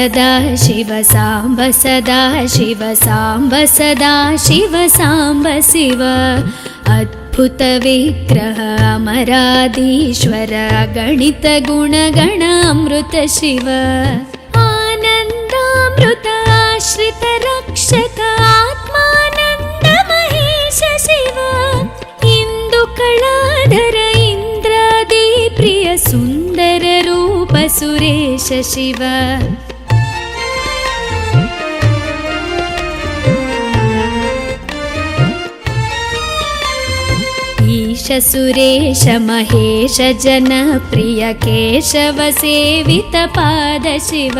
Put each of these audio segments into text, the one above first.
सदा शिव साम्ब सदा शिव साम्ब सदा शिव साम्ब शिव अद्भुत विग्रह अमराधीश्वर गणित गुणगण अमृत शिव आनन्दामृत आश्रित रक्षक आत्मानन्द महेश शिव इंदुकलाधर इंद्रादि प्रिय सुंदर रूप सुरेश शिव ईश सुरेश महेश जन प्रिय केशव सेवित पाद शिव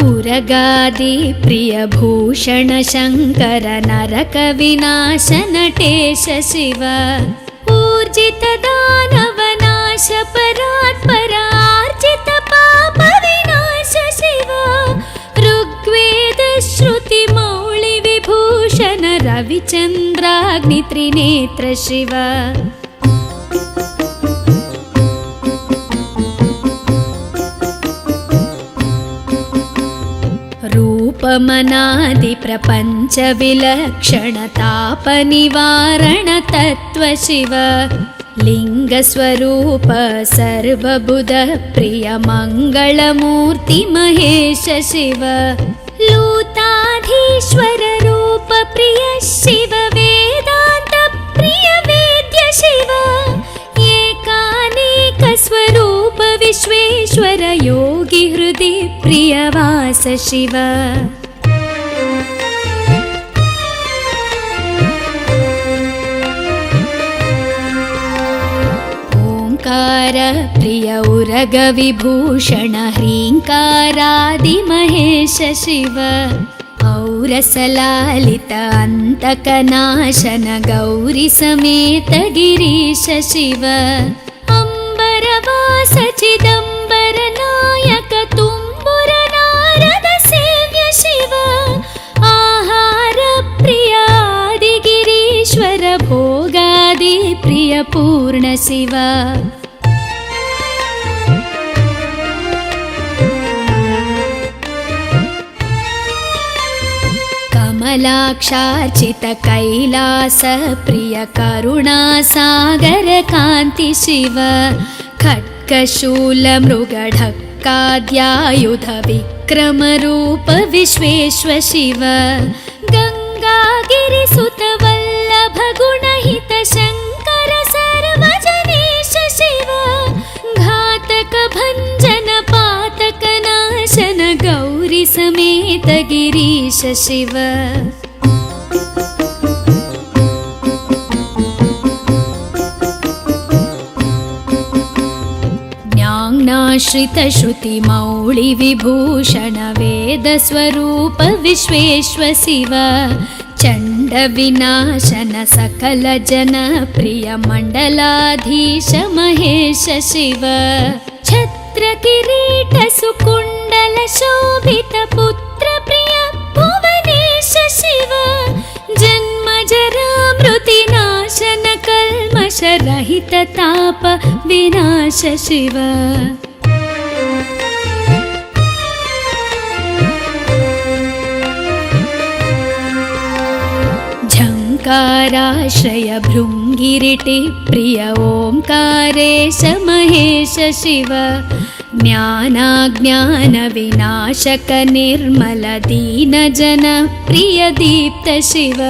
उरगादि प्रिय भूषण शंकर नरक विनाश नटेश शिव ऊर्जित दानव नाश परात्परार्जित पाप विनाश शिव ऋग्वेद श्रुति मौळि विभूषण रविचंद्राग्नि त्रिनेत्र शिव रूपमनादि प्रपंच विलक्षण ताप निवारण तत्व शिव लिंग स्वरूप सर्वबुध प्रिय मंगलमूर्ति महेश शिव लूताधीश्वर रूप प्रिय शिव वेदांत प्रिय वेद्य शिव एकानेक स्वरूप विश्वेश्वर योगी हृदय प्रिय वास शिव ओंकार प्रिय उरग विभूषण ह्रींकारादि महेश शिव औरसलालित अंतकनाशन गौरी समेत गिरीश शिव अंबरवास चिदंबर नायक तुम्बुर नारद सेव्य शिव आहार प्रिय आदि गिरीश्वर भोगादि प्रिय पूर्ण शिव कमलाक्षार्चित कैलास प्रिय करुणा सागर कांति शिव खड्गशूल मृगढक्काद्यायुध विक्रम रूप विश्वेश्वर शिव गंगागिरिसुत वल्लभ गुणहित शंकर सर्वजनेश शिव घातक भंजन पातक नाशन गौरी समेत गिरीश शिव ज्ञानाश्रित श्रुति मौळि विभूषण वेद स्वरूप विश्वेश्वर शिव चंड विनाशन सकल जन प्रिय मंडलाधीश महेश शिव छत्र किरीट सुकुंडल शोभित पुत्र प्रिय भुवनेश शिव जन्म जरा मृति नाशन कल्मष रहित ताप विनाश शिव झंकाराश्रय भृंगिरिटि प्रिय ओंकारेश महेश शिव ज्ञानाज्ञान विनाशक निर्मल दीन जन प्रिय दीप्त शिव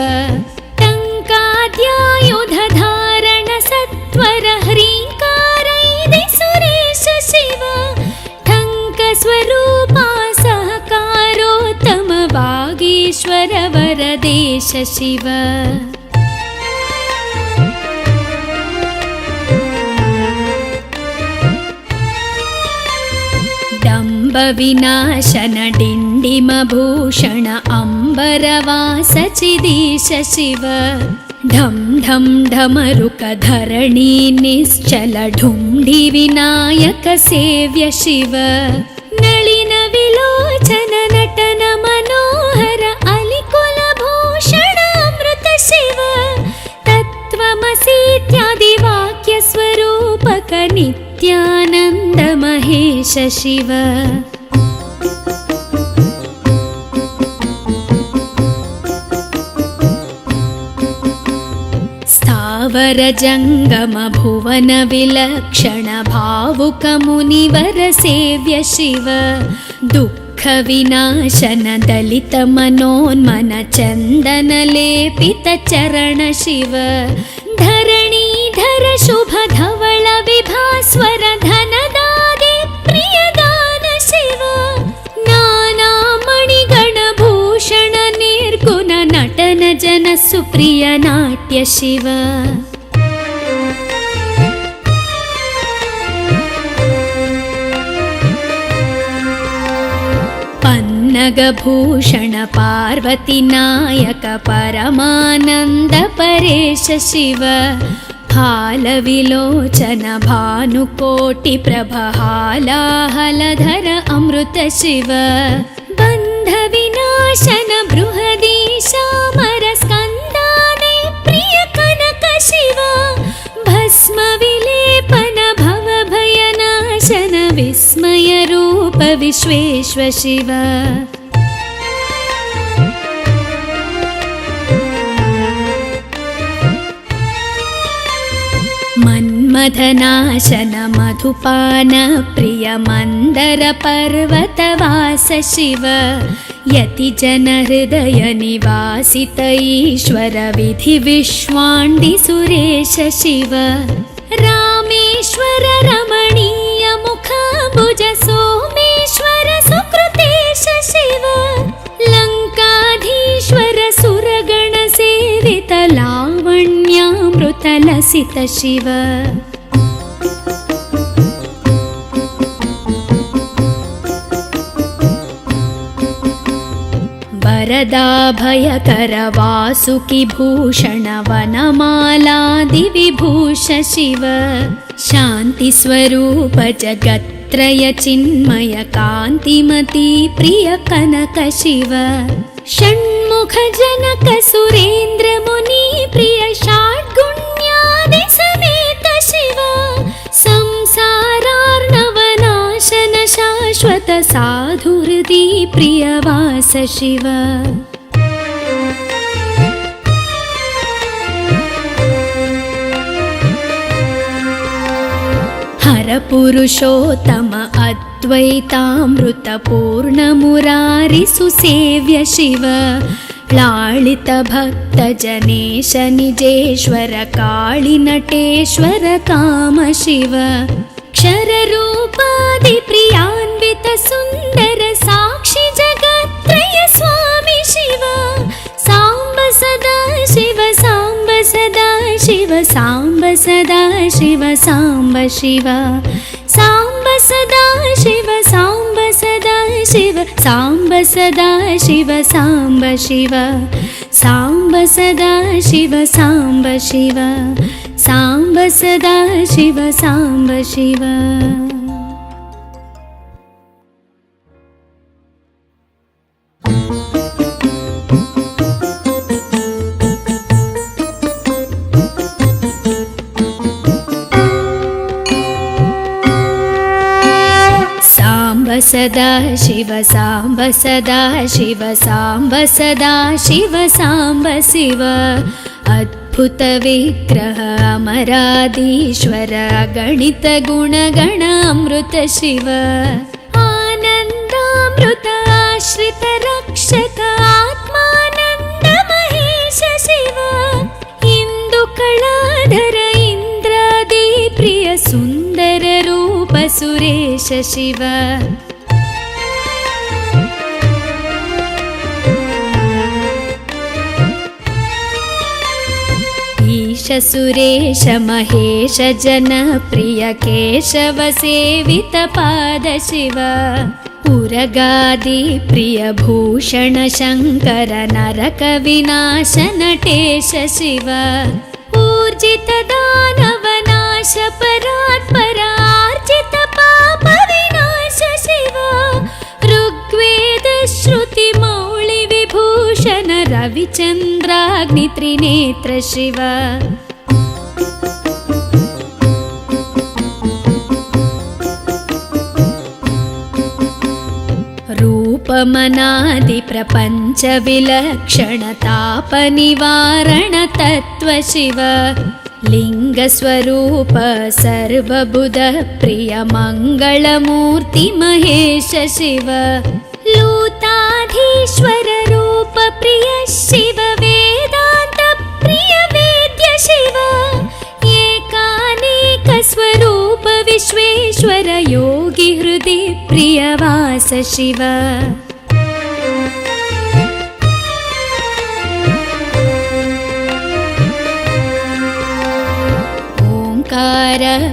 टंकाद्यायुध धारण सत्वर ह्रींकारैदि सुरेश शिव ठंक स्वरूपा सहकारोत्तम वागीश्वर वरदेश शिव विनाशन डिंडिम भूषण अंबरवास चिदीश शिव ढम ढम ढमरुक धरणी निश्चल ढुंढि विनायक सेव्य शिव नलिन विलोचन नटन मनोहर अलिकुल भूषण अमृत शिव तत्त्वमसीत्यादि वाक्य स्वरूपक नित्यानंद महेश शिव वर जङ्गम भुवन विलक्षण भावुक मुनिवर सेव्य शिव दुःख विनाशन दलित मनोन्मन चन्दन लेपित चरण शिव धरणीधर शुभ धवल विभास्वर धनदादि प्रियदान शिव नाना मणिगण भूषण निर्गुण नटन जन सुप्रिय नाट्य शिव पन्नगभूषण पार्वती नायक परमानन्द परेश शिव हालविलोचन भानुकोटि प्रभहालाहलधर अमृत शिव बन्ध विनाशन बृहदीशामर स्कन्दादि प्रिय कनक शिव भस्म विलेपन भव भयनाशन विस्मय रूप विश्वेश्व शिव मन्मथनाशन मधुपान प्रिय मन्दर पर्वतवास शिव यति जन हृदय निवासित ईश्वर विधि विश्वाण्डि सुरेश शिव रामेश्वर रमणीय मुखाम्बुज सोमेश्वर सुकृतेश शिव लङ्काधीश्वर सुरगण सेवित लावण्यामृत लसित शिव वरदाभयकर वासुकि भूषण वनमालादि विभूष शिव शान्ति स्वरूप जगत्त्रय चिन्मय कान्तिमती प्रिय कनक शिव षण्मुख जनक सुरेन्द्र मुनि प्रिय षड्गुण्यादि समेत शिव संसारार्णवनाशन शाश्वत साधुहृदि प्रियवास शिव हर पुरुषोत्तम अद्वैतामृत पूर्ण मुरारि सुसेव्य शिव लालित भक्त जनेश निजेश्वर काळि नटेश्वर काम शिव क्षर रूपादि प्रियान्वित सुन्दर साक्षि जगत्त्रय स्वामी शिव साम्ब सदा शिव साम्ब सदा शिव साम्ब सदा शिव साम्ब शिव साम्ब सदा शिव साम्ब सदा शिव साम्ब सदा शिव साम्ब शिव साम्ब सदा शिव साम्ब शिव साम्ब सदा शिव साम्ब शिव सदा शिव साम्ब सदा शिव साम्ब सदा शिव साम्ब शिव अद्भुत विग्रह अमराधीश्वर गणित गुणगण अमृत शिव आनन्दामृत आश्रित रक्षक आत्मानन्द महेश शिव इंदु कलाधर इंद्रादि प्रिय सुन्दर रूप सुरेश शिव ईश सुरेश महेश जन प्रिय केशव सेवित पाद शिव उरगादि प्रिय भूषण शङ्कर नरक विनाश नटेश शिव ऊर्जित दानव नाश परात्पर आर्जित पाप विनाश शिव ऋग्वेद श्रुति मौळि विभूषण रविचन्द्राग्नि त्रिनेत्र शिव रूपमनादि प्रपञ्च विलक्षण ताप निवारण तत्व शिव लिङ्गस्वरूप सर्वबुध प्रिय मङ्गलमूर्ति महेश शिव लूताधीश्वर रूप प्रिय शिव वेदान्त प्रिय वेद्य शिव एकानेक स्वरूप विश्वेश्वर योगी हृदि प्रियवास शिव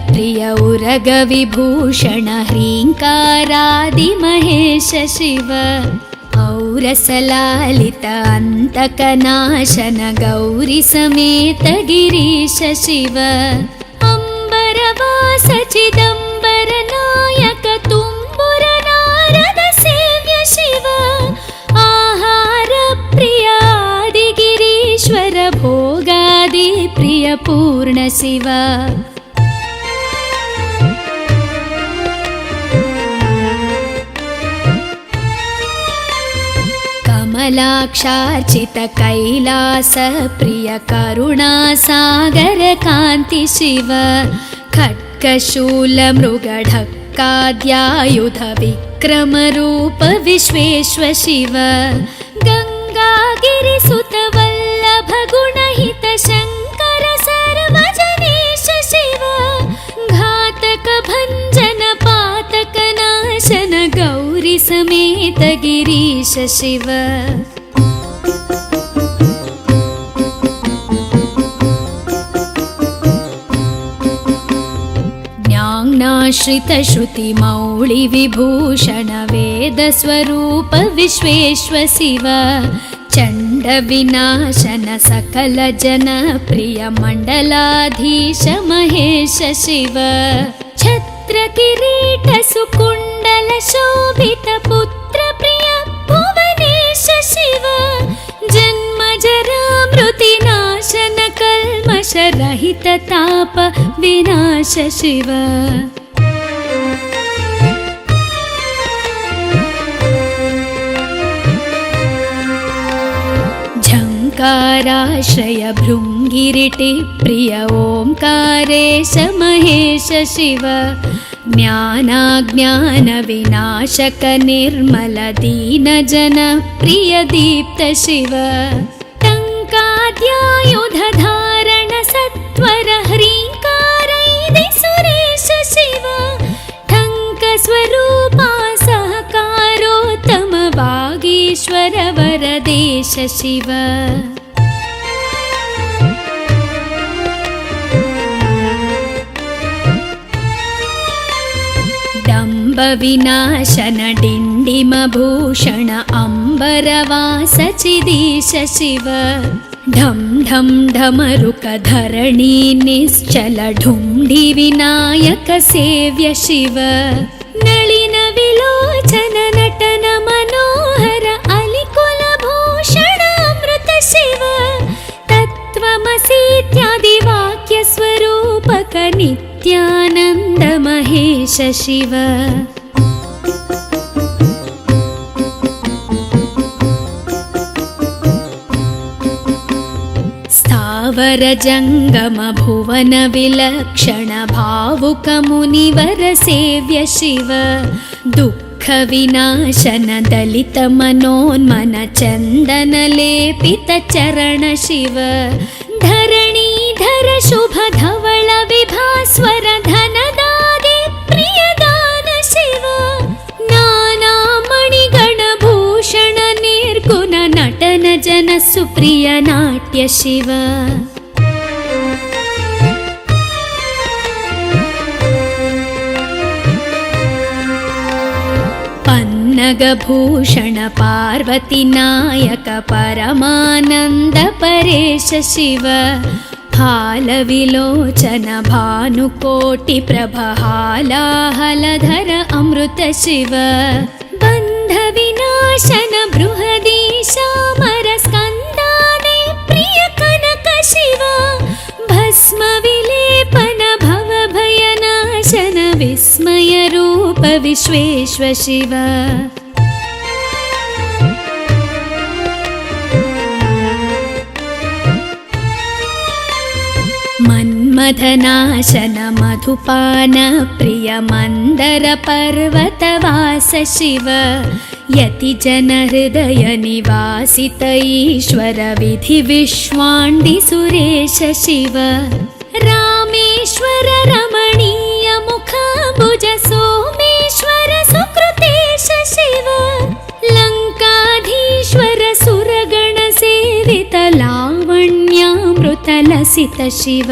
प्रिय उरग विभूषण ह्रीङ्कारादि महेश शिव औरसलालित अन्तकनाशन गौरी समेत गिरीश शिव अम्बरवास चिदम्बर नायक तुम्बुर नारद सेव्य शिव आहार प्रिय आदिगिरीश्वर भोगादि प्रिय पूर्ण शिव कमलाक्षार्चित कैलास प्रिय करुणासागर कान्ति शिव खड्गशूल मृगढक्काद्यायुध विक्रम रूप विश्वेश्वर शिव गङ्गागिरिसुत वल्लभ गुणहित शङ्कर सर्वजनेश शिव घातक भञ्जन पातक नाशन गौरी समेत गिरीश शिव ज्ञानाश्रित श्रुति मौळि विभूषण वेद स्वरूप विश्वेश्वर शिव चण्ड विनाशन सकल जन प्रिय मण्डलाधीश महेश शिव छत्र किरीट सुकुण्डल शोभित पुत्र प्रिय भुवनेश शिव जन्म जरा मृति नाशन कल्मष रहित ताप विनाश शिव झङ्काराश्रय भृङ्गिरिटि प्रिय ओङ्कारेश महेश शिव ज्ञानाज्ञान विनाशक निर्मल दीन जन प्रिय दीप्त शिव टङ्काद्यायुध धारण सत्वर ह्रीङ्कारैदि सुरेश शिव ठङ्क स्वरूपा सहकारोत्तम वागीश्वर वरदेश शिव डम्ब विनाशन डिण्डिम भूषण अम्बरवास चिदीश शिव ढं ढं ढमरुक धरणी निश्चल ढुण्ढि विनायक सेव्य शिव नलिन विलोचन नटन मनोहर अलिकुल भूषण अमृत शिव तत्त्वमसीत्यादि वाक्य स्वरूपक नित्यानन्द महेश शिव स्थावर जङ्गम भुवन विलक्षण भावुक मुनिवर सेव्य शिव दुःख विनाशन दलित मनोन्मन चन्दन लेपित चरण शिव धरणीधर शुभ धवल विभास्वर धनदादि प्रियदान शिव नाना मणिगण भूषण निर्गुण नटन जन सुप्रिय नाट्य शिव पन्नगभूषण पार्वती नायक परमानन्द परेश शिव हालविलोचन भानुकोटि प्रभ हालाहलधर अमृत शिव बन्ध विनाशन बृहदीशामर स्कन्दाने प्रिय कनक शिव भस्म विलेपन भव भयनाशन विस्मय रूप विश्वेश्वर शिव मन्मथनाशन मधुपान प्रिय मन्दर पर्वतवास शिव यतिजन हृदय निवासित ईश्वर विधि विश्वाण्डि सुरेश शिव रामेश्वर रमणीय मुखाम्बुज सोमेश्वर सुकृतेश शिव लङ्काधीश्वर सुरगण सेवित लावण्यामृत लसित शिव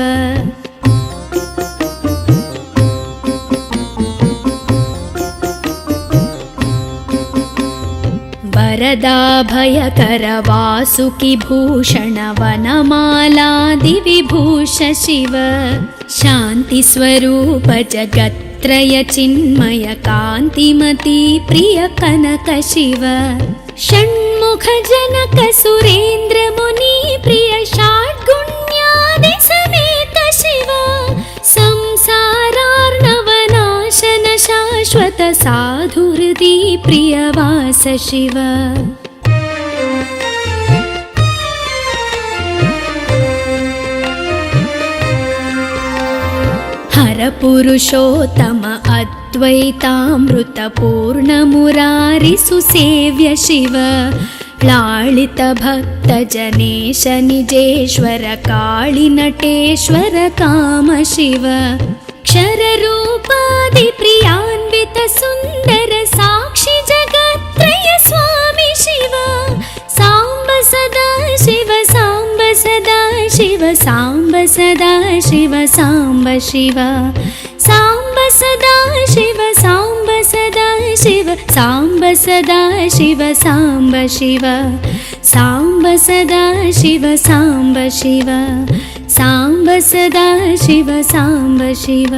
वरदाभयकर वासुकि भूषण वनमालादि विभूष शिव शान्ति स्वरूप जगत्त्रय चिन्मय कान्तिमती प्रिय कनक शिव षण्मुख जनक सुरेन्द्र मुनि प्रिय षड्गुण्यादि समेत शिव संसारार्णवनाशन शाश्वत साधुहृदि प्रियवास शिव हर पुरुषोत्तम अद्वैतामृत पूर्ण मुरारि सुसेव्य शिव लालित भक्त जनेश निजेश्वर काळि नटेश्वर काम शिव क्षर रूपादि प्रियान्वित सुन्दर साक्षि जगत्त्रय स्वामी शिव साम्ब सदा शिव साम्ब सदा शिव साम्ब सदा शिव साम्ब शिव साम्ब सदा शिव साम्ब सदा शिव साम्ब सदा शिव साम्ब शिव साम्ब सदा शिव साम्ब शिव साम्ब सदा शिव साम्ब शिव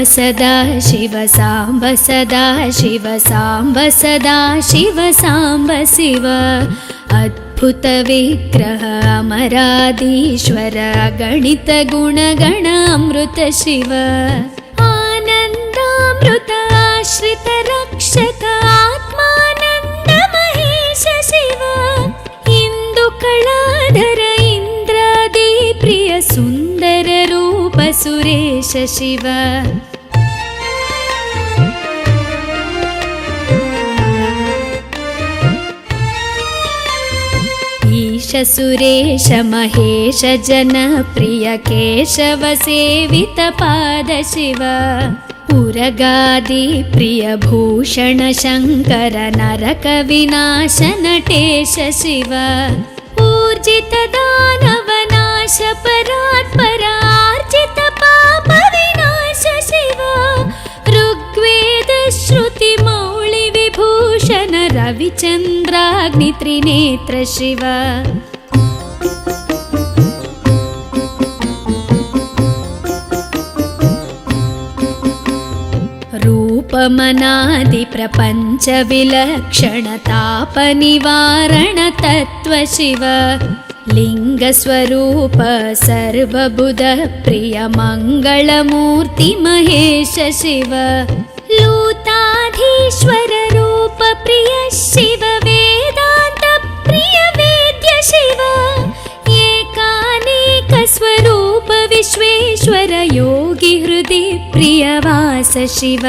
सदा शिव साम्ब सदा शिव साम्ब सदा शिव साम्ब शिव अद्भुत विग्रह अमराधीश्वर गणित गुणगण अमृत शिव आनन्दामृत आश्रित रक्षक आत्मानन्द महेश शिव इंदु कलाधर इंद्रादि प्रिय सुन्दर रूप सुरेश शिव ईश सुरेश महेश जन प्रिय केशव सेवित पाद शिव उरगादि प्रिय भूषण शंकर नरक विनाश नटेश शिव ऊर्जित दानव नाश परात्पर आर्जित पाप विनाश शिव ऋग्वेद श्रुति मौळि विभूषण रविचन्द्राग्नि त्रिनेत्र शिव रूपमनादि प्रपंच विलक्षण ताप निवारण तत्व शिव लिंग स्वरूप सर्वबुध प्रिय मंगलमूर्ति महेश शिव लूताधीश्वर रूप प्रिय शिव वेदांत प्रिय वेद्य शिव एकानेक स्वरूप विश्वेश्वर योगी हृदि प्रियवास शिव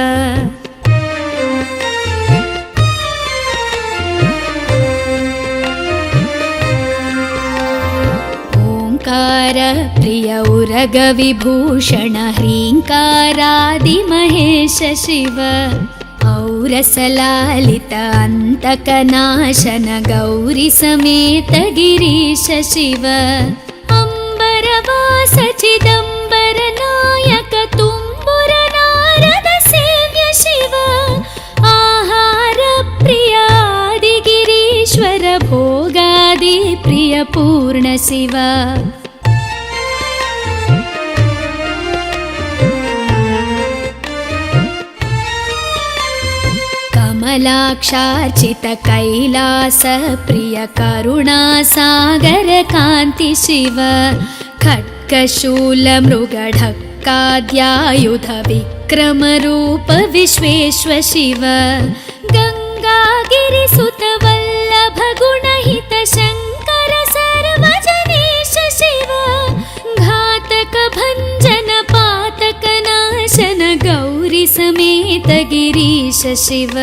ओंकार प्रिय उरग विभूषण ह्रींकारादि महेश शिव औरसलालित अंतकनाशन गौरी समेत गिरीश शिव अंबरवास चिदंबर नायक तुम्बुर नारद सेव्य शिव आहार प्रिय आदि गिरीश्वर भोगादि प्रिय पूर्ण शिव कमलाक्षार्चित कैलास प्रिय करुणा सागर कांति शिव खड्गशूलमृगढक्काद्यायुध विक्रमरूप विश्वेश्व शिव गङ्गागिरिसुत वल्लभ गुणहित शङ्कर सर्वजनेश शिव घातक भञ्जन पातक नाशन गौरी समेत गिरीश शिव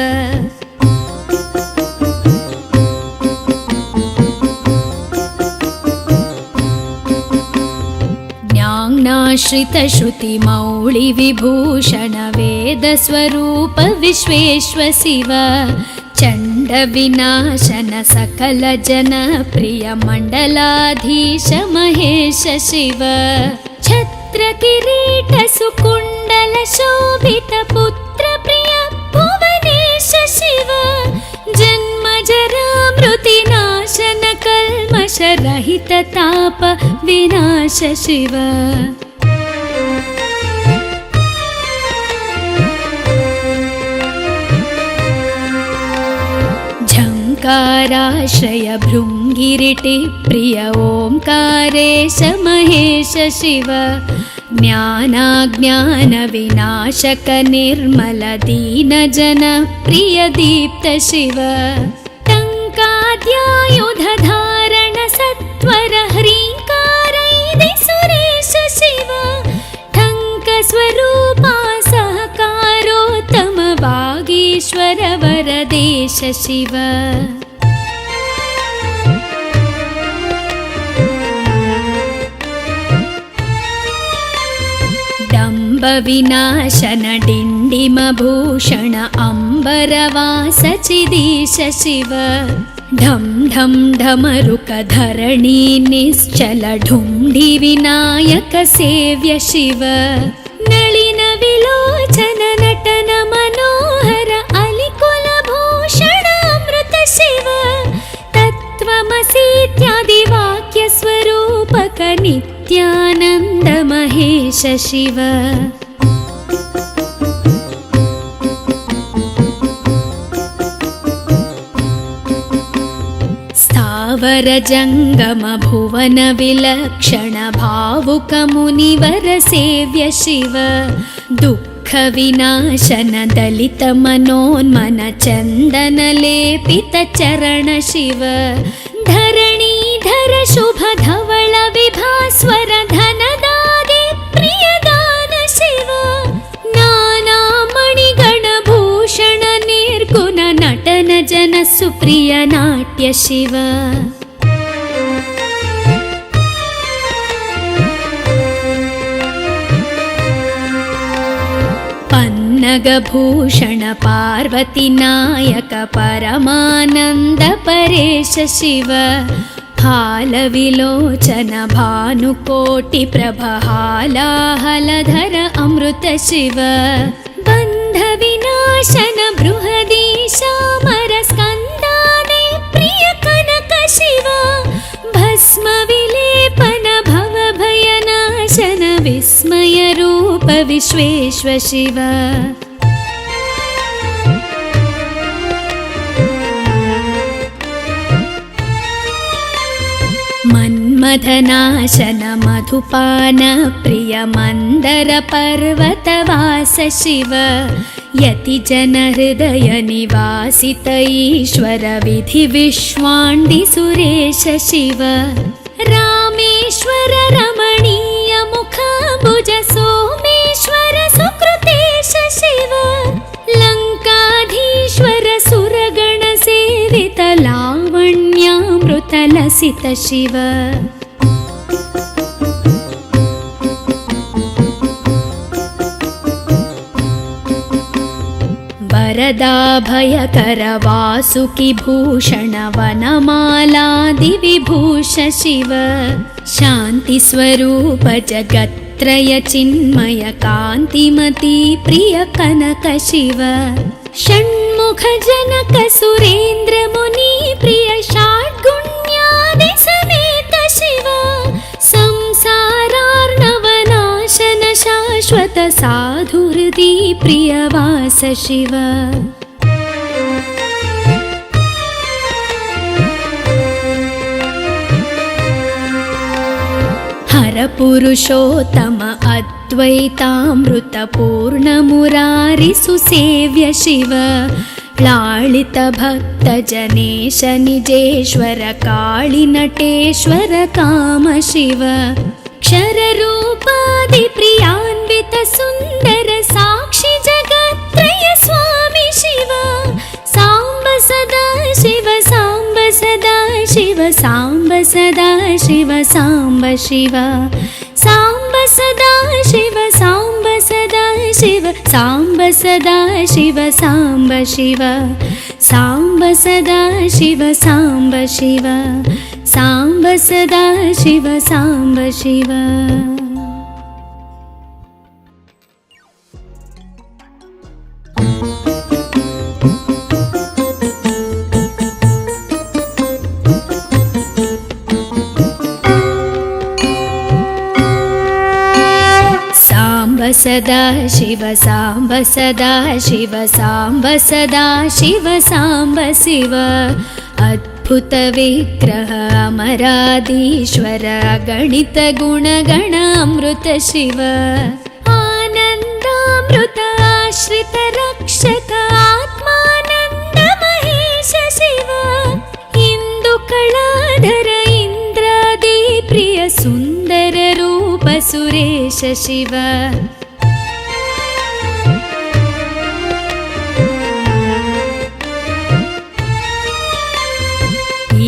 ज्ञानाश्रित श्रुति मौळि विभूषण वेद स्वरूप विश्वेश्व शिव चण्ड विनाशन सकल जन प्रिय मण्डलाधीश महेश शिव छत्र किरीट सुकुण्डल शोभित पुत्र प्रिय भुवनेश शिव जन्म जरा मृति नाशन कल्मष रहित ताप विनाश शिव झङ्काराश्रय भृङ्गिरिटि प्रिय ओङ्कारेश महेश शिव ज्ञानाज्ञान विनाशक निर्मल दीन जन प्रिय दीप्त शिव टङ्काद्यायुध धारण सत्वर ह्रीङ्कारैदि सुरेश शिव ठङ्क स्वरूपा सहकारोत्तम वागीश्वर वरदेश शिव डम्ब विनाशन डिण्डिम भूषण अम्बरवास चिदीश शिव ढं ढं ढमरुक धरणी निश्चल ढुण्ढि विनायक सेव्य शिव नलिन विलोचन नटन मनोहर अलिकुल भूषण अमृत शिव तत्त्वमसीत्यादि वाक्य स्वरूपक नित्यानन्द महेश शिव स्थावर जङ्गम भुवन विलक्षण भावुक मुनिवर सेव्य शिव दुःख विनाशन दलित मनोन्मन चन्दन लेपित चरण शिव धरणीधर शुभ धवल विभास्वर धनदादि प्रियदान शिव नाना मणिगण भूषण निर्गुण नटन जन सुप्रिय नाट्य शिव पन्नगभूषण पार्वती नायक परमानन्द परेश शिव हालविलोचन भानुकोटि प्रभ हालाहलधर अमृत शिव बन्ध विनाशन बृहदीशामर स्कन्दाने प्रिय कनक शिव भस्म विलेपन भव भयनाशन विस्मय रूप विश्वेश्व शिव मन्मथनाशन मधुपान प्रिय मन्दर पर्वतवास शिव यति जन हृदय निवासित ईश्वर विधि विश्वाण्डि सुरेश शिव रामेश्वर रमणीय मुखाम्बुज सोमेश्वर सुकृतेश शिव लङ्काधीश्वर सुरगण सेवित लावण्यामृत लसित शिव वरदाभयकर वासुकि भूषण वनमालादि विभूष शिव शान्ति स्वरूप जगत्त्रय चिन्मय कान्तिमती प्रिय कनक शिव षण्मुख जनक सुरेन्द्र मुनि प्रिय षड्गुण्यादि समेत शिव संसारार्णवनाशन शाश्वत साधुहृदि प्रियवास शिव हर परपुरुषोत्तम अद्वैतामृतपूर्णमुरारिसुसेव्य शिव लालितभक्तजनेश निजेश्वर काळिनटेश्वर काम शिव क्षररूपादिप्रियान्वित सुन्दर साक्षि जगत्त्रय स्वामि शिव साम्ब सदा शिव साम्ब सदा शिव साम्ब सदा शिव साम्ब शिव साम्ब सदा शिव साम्ब सदा शिव साम्ब सदा शिव साम्ब शिव साम्ब सदा शिव साम्ब शिव साम्ब सदा शिव साम्ब शिव। सदा शिव साम्ब सदा शिव साम्ब सदा शिव साम्ब शिव अद्भुत विग्रह अमराधीश्वर गणित गुणगण अमृत शिव आनन्दामृत आश्रित रक्षक आत्मानन्द महेश शिव इंदु कलाधर इंद्रादि प्रिय सुंदर रूप सुरेश शिव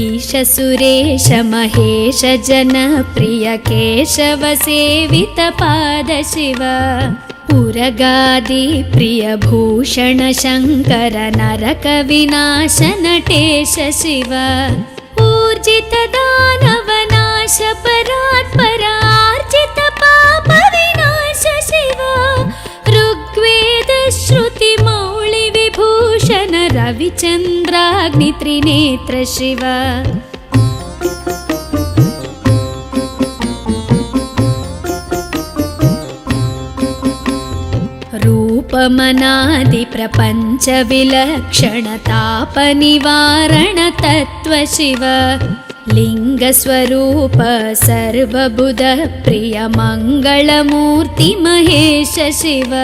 ईश सुरेश महेश जनप्रिय केशव सेवित पाद शिव उरगादि प्रिय भूषण शंकर नरक विनाश नटेश शिव ऊर्जित दानव नाश परात्पर आर्जित पाप विनाश शिव ऋग्वेद श्रुति मौळि विभूषण रविचन्द्राग्नि त्रिनेत्र शिव रूपमनादि प्रपंच विलक्षण ताप निवारण तत्व शिव लिंग स्वरूप सर्वबुध प्रिय मंगलमूर्ति महेश शिव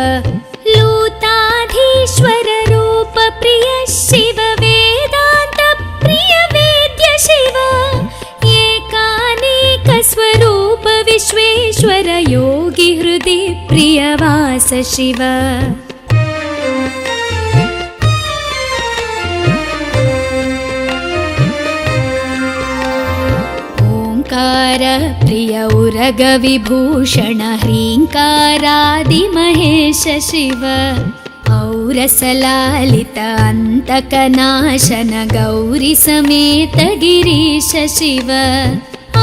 लूताधीश्वर रूप प्रिय शिव वेदांत प्रिय वेद्य शिव एकानेक स्वरूप विश्वेश्वर योगी हृदि प्रिय वास शिव ओंकार प्रिय उरग विभूषण ह्रींकारादि महेश शिव औरसलालित अंतकनाशन गौरी समेत गिरीश शिव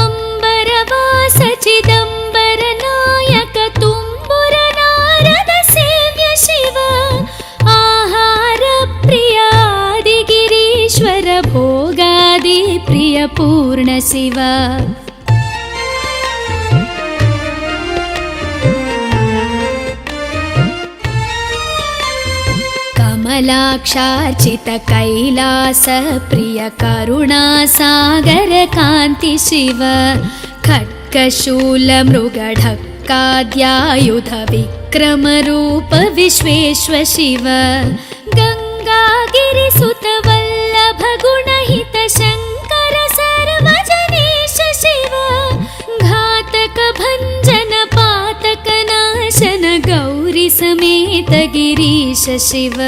अंबरवास चिदंबर नायक तुम्बुर नारद सेव्य शिव आहार प्रिय आदि गिरीश्वर भोगादि प्रिय पूर्ण शिव कमलाक्षार्चित कैलास प्रिय करुणा सागर कांति शिव खड्गशूल मृगढक्काद्यायुध विक्रम रूप विश्वेश्वर शिव गंगागिरिसुत वल्लभ गुणहित शंकर सर्वजनेश शिव घातक भंजन पातक नाशन गौरी समेत गिरीश शिव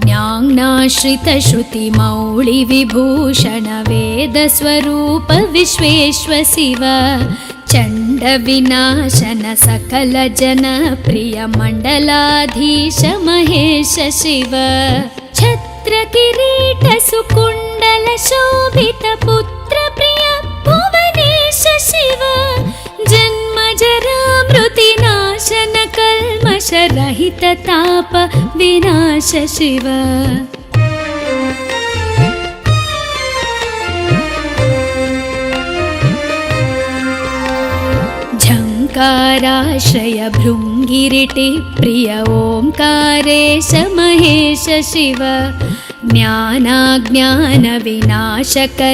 ज्ञानाश्रित श्रुति मौळि विभूषण वेद स्वरूप विश्वेश्वर शिव चंड विनाशन सकल जन प्रिय मंडलाधीश महेश शिव छत्र किरीट सुकुंडल शोभित पुत्र प्रिय भुवनेश शिव जन्म जरा मृति नाशन कल्मष रहित ताप विनाश शिव ओङ्काराश्रय भृङ्गिरिटि प्रिय ओङ्कारेश महेश शिव ज्ञानाज्ञानविनाशक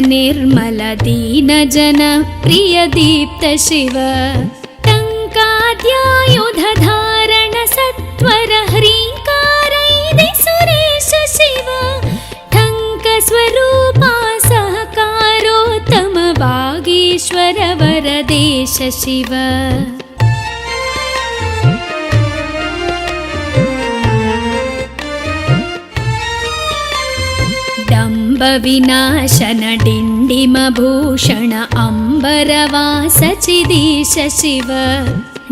निर्मल दीनजन प्रिय दीप्त शिव टङ्काद्यायुधधारण सत्वर ह्रीङ्कारैदि सुरेश शिव टङ्कस्वरूपा सहकारोत्तम वागीश्वर वरदेश शिव विनाशन डिण्डिमभूषण अम्बरवास चिदीश शिव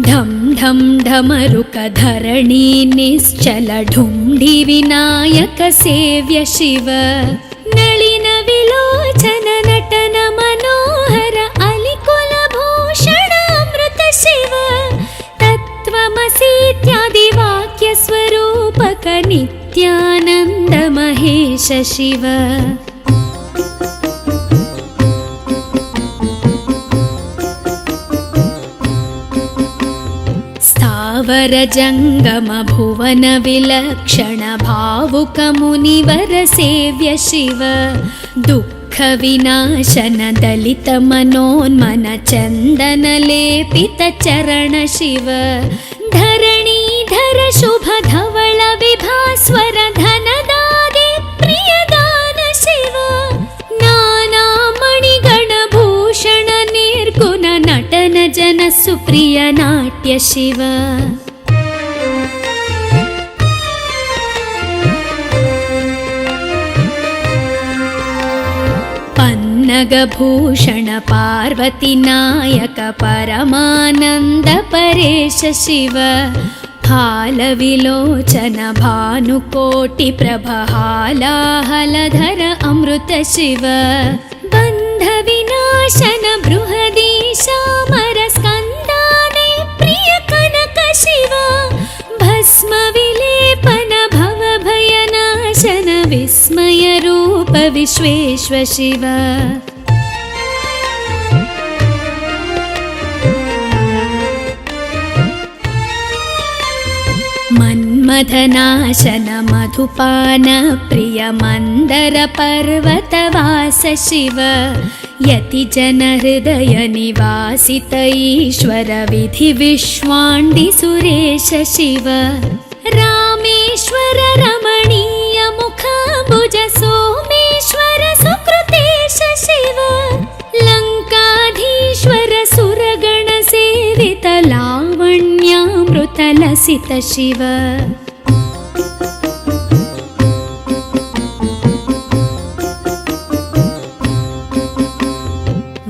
ढं ढं ढमरुक धरणी निश्चल ढुण्ढि विनायक सेव्य शिव नलिन विलोचन नटन मनोहर अलिकुल भूषण अमृत शिव तत्त्वमसीत्यादि वाक्य स्वरूपक नित्यानन्द महेश शिव स्थावर जंगम भुवन विलक्षण भावुक मुनिवर सेव्य शिव दुःख विनाशन दलित मनोन्मन चंदन लेपित चरण शिव धरणीधर शुभ धवल विभास्वर धनदादि प्रियदान शिव नाना मणिगण भूषण निर्गुण नटन जन सुप्रिय नाट्य शिव पन्नगभूषण पार्वती नायक परमानंद परेश शिव हालविलोचन भानुकोटि प्रभ हालाहलधर अमृत शिव बन्ध विनाशन बृहदीशामर स्कन्दाने प्रिय कनक शिव भस्म विलेपन भव भयनाशन विस्मय रूप विश्वेश्व शिव मन्मथनाशन मधुपान प्रिय मंदर पर्वतवास शिव यति जन हृदय निवासित ईश्वर विधि विश्वाण्डि सुरेश शिव रामेश्वर रमणीय मुखाम्बुज सोमेश्वर सुकृतेश शिव लङ्काधीश्वर सुरगण सेवित लावण्यामृत लसित शिव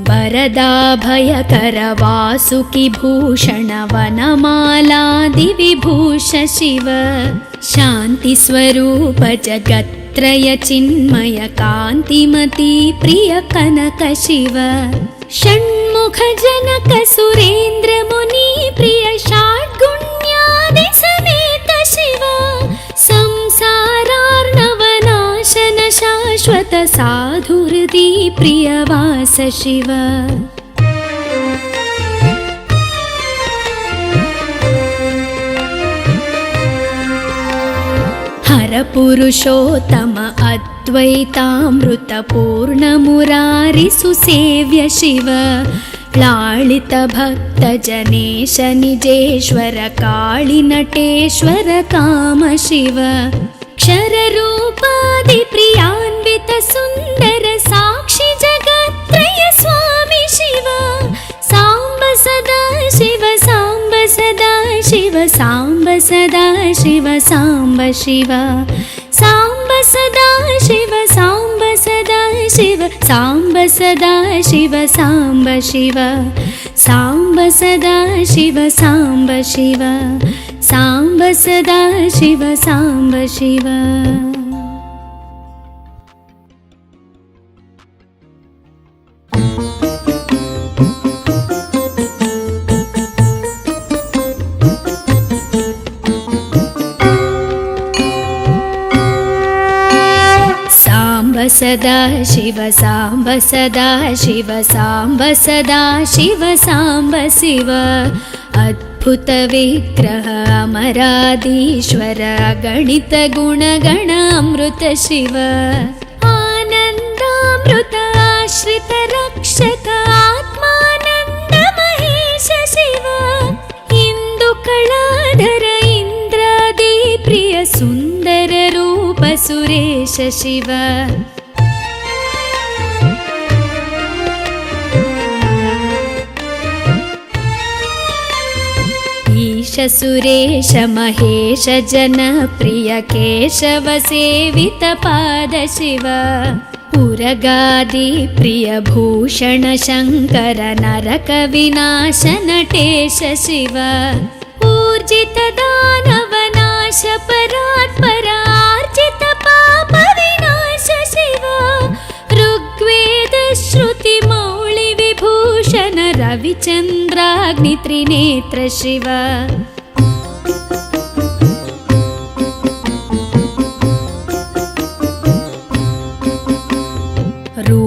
वरदाभयकर वासुकि भूषण वनमालादि विभूष शिव शान्ति स्वरूप जगत्त्रय चिन्मय कान्तिमती प्रिय कनक शिव षण्मुख जनक सुरेन्द्र मुनि प्रिय षड्गुण्यादि समेत शिव संसारार्णवनाशन शाश्वत साधु हृदि प्रियवास शिव हर पुरुषोत्तम अद्वैतामृत पूर्ण मुरारि सुसेव्य शिव लालित भक्त जनेश निजेश्वर काळि नटेश्वर काम शिव क्षर रूपादि प्रियान्वित सुंदर साक्षी जगत्त्रय स्वामी शिव सांब सदा शिव सांब सदा शिव सांब सदा शिव सांब शिव सांब सदा शिव सांब सदा शिव सांब सदा शिव सांब शिव सांब सदा शिव सांब शिव सांब सदा शिव सांब शिव सदा शिव सांब सदा शिव सांब सदा शिव सांब शिव अद्भुत विग्रह अमराधीश्वर अगणित गुणगण अमृत शिव आनन्दामृत आश्रित रक्षक आत्मानन्द महेश शिव इंदु कलाधर इंद्रादि प्रिय सुंदर रूप सुरेश शिव ईश सुरेश महेश जनप्रिय केशव सेवित पाद शिव उरगादि प्रिय भूषण शंकर नरक विनाश नटेश शिव ऊर्जित दानव नाश परात्पर आर्जित पाप विनाश शिव ऋग्वेद श्रुति मौळि विभूषण रविचन्द्राग्नि त्रिनेत्र शिव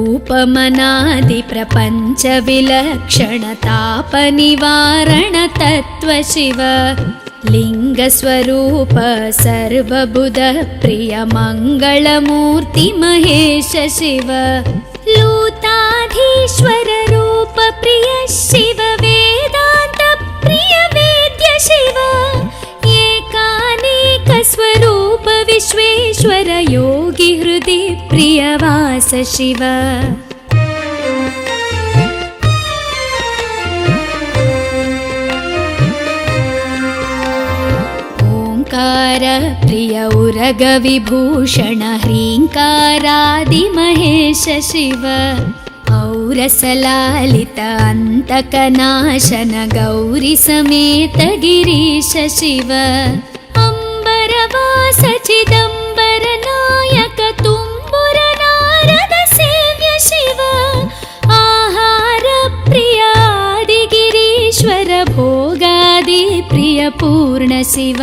रूपमनादि प्रपंच विलक्षण ताप निवारण तत्व शिव लिंग स्वरूप सर्वबुध प्रिय मंगलमूर्ति महेश शिव लूताधीश्वर रूप प्रिय शिव वेदांत प्रिय वेद्य शिव एकानेक स्वरूप विश्वेश्वर योगी हृदि प्रियवास शिव ओंकार प्रिय उरग विभूषण ह्रींकारादि महेश शिव औरसलालित अंतकनाशन गौरी समेत गिरीश शिव अंबरवास चिदंबर नायक तुम्बुर नारद सेव्य शिव आहार प्रिय आदि गिरीश्वर भोगादि प्रिय पूर्ण शिव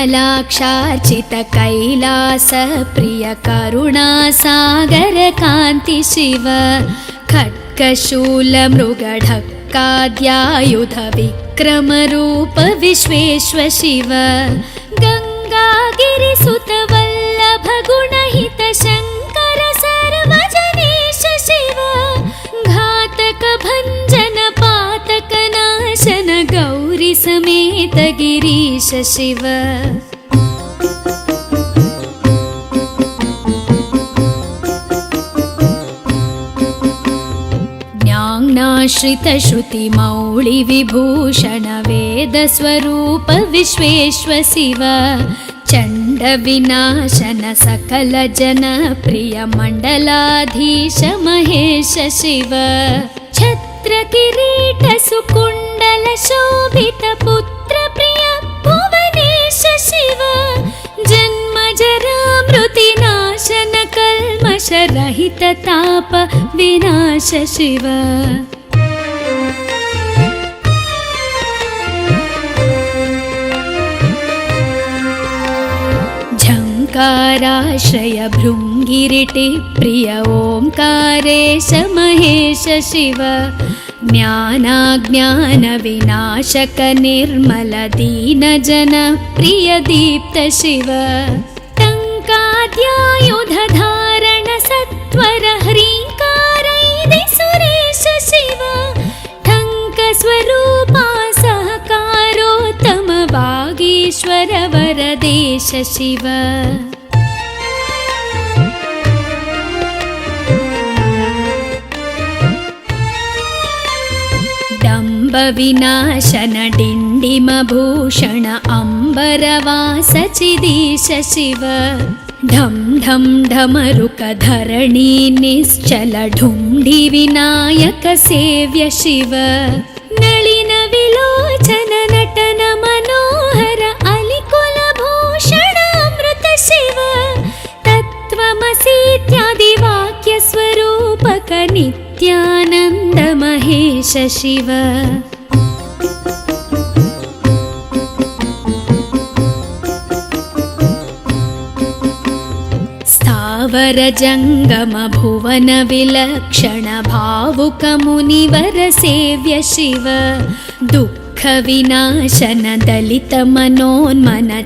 कमलाक्षार्चित कैलास प्रिय करुणा सागर कांति शिव खड्गशूल मृगढक्काद्यायुध विक्रम रूप विश्वेश्वर शिव गंगागिरिसुत वल्लभ गुणहित शंकर सर्वजनेश शिव घातक भंजन पातक नाशन गौरी समेत गिरीश शिव ज्ञानाश्रित श्रुति मौळि विभूषण वेद स्वरूप विश्वेश्वर शिव चंड विनाशन सकल जन प्रिय मंडलाधीश महेश शिव छत्र किरीट सुकुंडल शोभित पुत्र प्रिय भुवनेश शिव जन्म जरा मृति नाशन कल्मष रहित ताप विनाश शिव झंकाराश्रय भृंगिरिटि प्रिय ओंकारेश महेश शिव ज्ञानाज्ञान विनाशक निर्मल दीन जन प्रिय दीप्त शिव टंकाद्यायुध धारण सत्वर ह्रींकारैदि सुरेश शिव ठंक स्वरूपा सहकारोत्तम वागीश्वर वरदेश शिव डंब विनाशन डिंडिम भूषण अंबरवास चिदीश शिव ढम ढम ढमरुक धरणी निश्चल ढुंढि विनायक सेव्य शिव नलिन विलोचन नटन मनोहर अलिकुल भूषण अमृत शिव तत्त्वमसीत्यादि वाक्य स्वरूपक नित्यानंद महेश शिव स्थावर जङ्गम भुवन विलक्षण भावुक मुनिवर सेव्य शिव दुःख विनाशन दलित मनोन्मन